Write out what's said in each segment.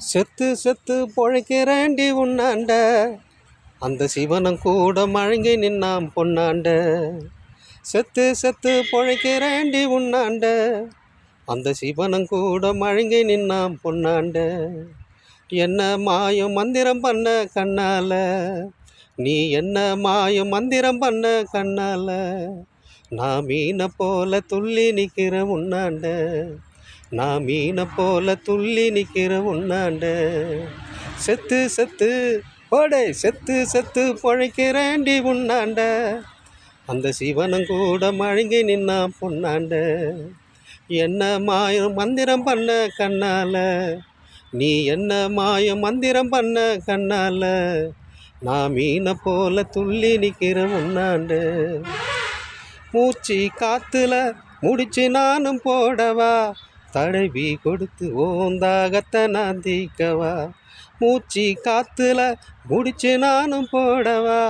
செத்து செத்து பொழைக்கிறேண்டி உன்னாண்ட, அந்த சிவனம் கூட மழங்கி நின்னாம் பொன்னாண்ட. செத்து செத்து பொழைக்கிறேண்டி உன்னாண்ட, அந்த சிவனம் கூட மழங்கி நின்னாம் பொன்னாண்ட. என்ன மாயம் மந்திரம் பண்ண கண்ணால, நீ என்ன மாயம் மந்திரம் பண்ண கண்ணால, நான் மீனை போல துள்ளி நிற்கிற உன்னாண்ட, நான் மீனை போல துள்ளி நிற்கிற உன்னாண்ட. செத்து செத்து போடே செத்து செத்து பொழைக்கிறேண்டி உன்னாண்ட, அந்த சிவனும் கூட மழங்கி நின்னா பொன்னாண்ட. என்ன மாயம் மந்திரம் பண்ண கண்ணால, நீ என்ன மாயம் மந்திரம் பண்ண கண்ணால, நான் மீனை போல துள்ளி நிற்கிற உன்னாண்ட. மூச்சு காத்துல முடிச்சு நானும் போடவா, தடவி கொடுத்து ஓந்தாகத்தை நான் தீக்கவா. மூச்சு காத்துல முடிச்சு நானும் போடவா,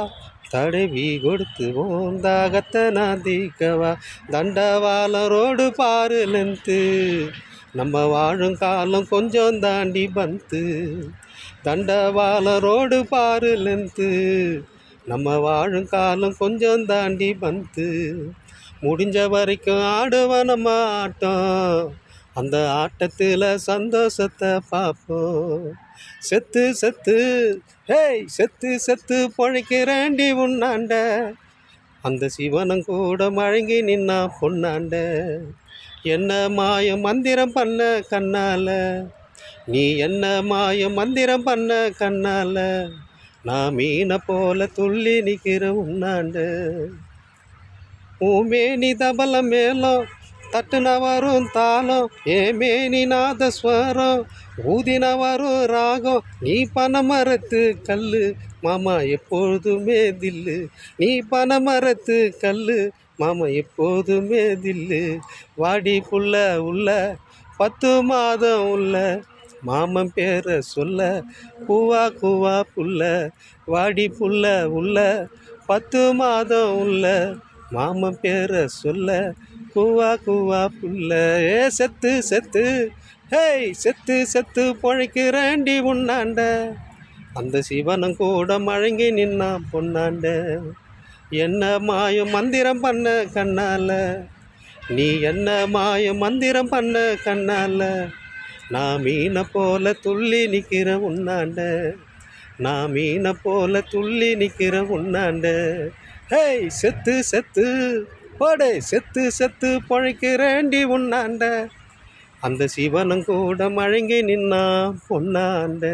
தடவி கொடுத்து ஓந்தாகத்தை நான் தீக்கவா. தண்டவாளம் ரோடு பாரு லென்த்து, நம்ம வாழும் காலம் கொஞ்சம் தாண்டி பந்து. தண்டவாளம் ரோடு பாரு லென்த்து, நம்ம வாழும் காலம் கொஞ்சம் தாண்டி பந்து. முடிஞ்ச வரைக்கும் ஆடுவோம் நம்ம ஆட்டம், அந்த ஆட்டத்தில் சந்தோஷத்தை பார்ப்போம். செத்து செத்து ஹேய் செத்து செத்து பொழைக்கிறேண்டி உன்னாண்ட, அந்த சிவனம் கூட மழங்கி நின்னா பொன்னாண்ட. என்ன மாயம் மந்திரம் பண்ண கண்ணால, நீ என்ன மாயம் மந்திரம் பண்ண கண்ணால, நான் மீனை போல துள்ளி நிற்கிற உன்னாண்ட. ஊமேனி தபல மேலும் தட்டுன வரும் தாளம், ஏமேனி நாதஸ்வரம் ஊதின வரும் ராகம். நீ பனைமரத்து கல்லு மாமா எப்பொழுதுமே தில்லு, நீ பனைமரத்து கல்லு மாமா எப்போதுமே தில்லு. வாடி புள்ள உள்ள 10 மாதம் உள்ள, மாமன் பேரை சொல்ல கூவா கூவா புள்ள. வாடி புள்ள உள்ள 10 மாதம் உள்ள, மாமன் பேரை சொல்ல கூவா கூவா புள்ள. ஏ செத்து செத்து ஹேய் செத்து செத்து பொழைக்கிறேண்டி உன்னாண்ட, அந்த சிவனம் கூட மழங்கி நின்னா பொன்னாண்ட. என்ன மாயம் மந்திரம் பண்ண கண்ணால, நீ என்ன மாயம் மந்திரம் பண்ண கண்ணால, நான் மீனை போல துள்ளி நிற்கிற உன்னாண்ட, நான் மீனை போல துள்ளி நிற்கிற உன்னாண்ட. ஹேய் செத்து செத்து போடே செத்து செத்து பொழைக்கிறேண்டி உன்னாண்ட, அந்த சிவனும் கூட மழங்கி நின்னா பொன்னாண்ட.